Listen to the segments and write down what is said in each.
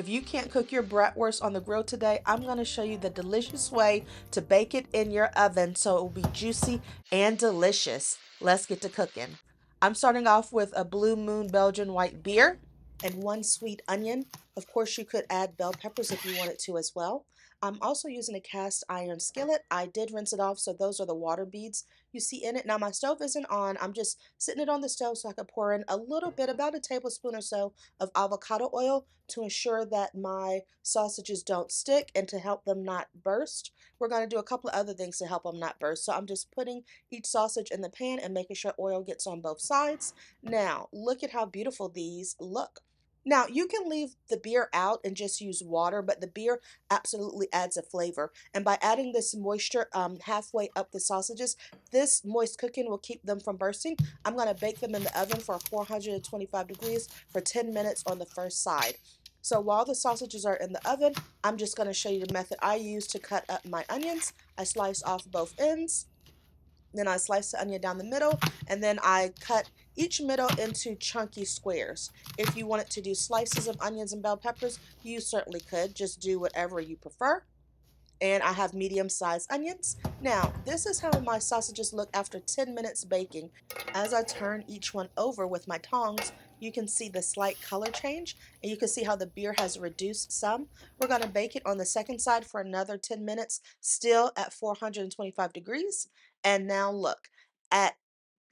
If you can't cook your bratwurst on the grill today, I'm going to show you the delicious way to bake it in your oven so it will be juicy and delicious. Let's get to cooking. I'm starting off with a Blue Moon Belgian white beer and one sweet onion. Of course, you could add bell peppers if you wanted to as well. I'm also using a cast iron skillet. I did rinse it off, so those are the water beads you see in it. Now, my stove isn't on. I'm just sitting it on the stove so I can pour in a little bit, about a tablespoon or so of avocado oil to ensure that my sausages don't stick and to help them not burst. We're going to do a couple of other things to help them not burst. So I'm just putting each sausage in the pan and making sure oil gets on both sides. Now, look at how beautiful these look. Now, you can leave the beer out and just use water, but the beer absolutely adds a flavor. And by adding this moisture halfway up the sausages, this moist cooking will keep them from bursting. I'm going to bake them in the oven for 425 degrees for 10 minutes on the first side. So while the sausages are in the oven, I'm just going to show you the method I use to cut up my onions. I slice off both ends. Then I slice the onion down the middle, and then I cut each middle into chunky squares. If you wanted to do slices of onions and bell peppers, you certainly could. Just do whatever you prefer. And I have medium-sized onions. Now, this is how my sausages look after 10 minutes baking. As I turn each one over with my tongs, you can see the slight color change, and you can see how the beer has reduced some. We're going to bake it on the second side for another 10 minutes, still at 425 degrees. And now look, at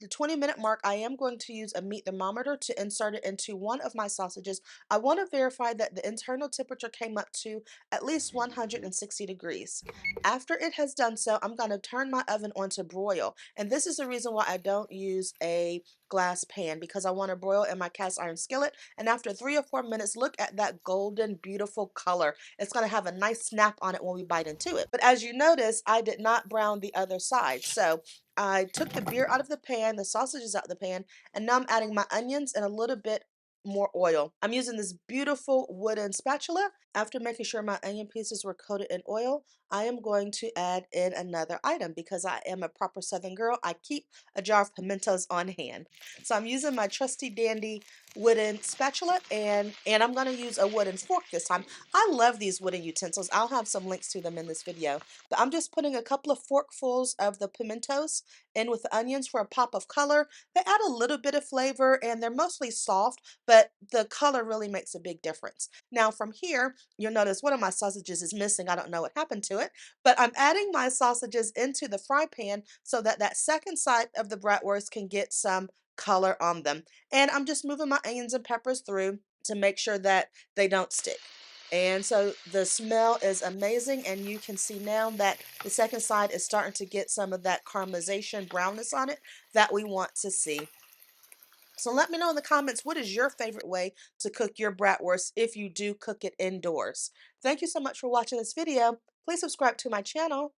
the 20-minute mark, I am going to use a meat thermometer to insert it into one of my sausages. I want to verify that the internal temperature came up to at least 160 degrees. After it has done so, I'm going to turn my oven on to broil. And this is the reason why I don't use a glass pan, because I want to broil in my cast iron skillet. And after 3 or 4 minutes, look at that golden, beautiful color. It's going to have a nice snap on it when we bite into it. But as you notice, I did not brown the other side. So I took the beer out of the pan, the sausages out of the pan, and now I'm adding my onions and a little bit more oil. I'm using this beautiful wooden spatula. After making sure my onion pieces were coated in oil, I am going to add in another item because I am a proper Southern girl. I keep a jar of pimentos on hand. So I'm using my trusty dandy wooden spatula, and I'm going to use a wooden fork this time. I love these wooden utensils. I'll have some links to them in this video. But I'm just putting a couple of forkfuls of the pimentos in with the onions for a pop of color. They add a little bit of flavor and they're mostly soft, but the color really makes a big difference. Now from here, you'll notice one of my sausages is missing. I don't know what happened to it, but I'm adding my sausages into the fry pan so that that second side of the bratwurst can get some color on them. And I'm just moving my onions and peppers through to make sure that they don't stick. And so the smell is amazing, and you can see now that the second side is starting to get some of that caramelization brownness on it that we want to see. So let me know in the comments, what is your favorite way to cook your bratwurst if you do cook it indoors? Thank you so much for watching this video. Please subscribe to my channel.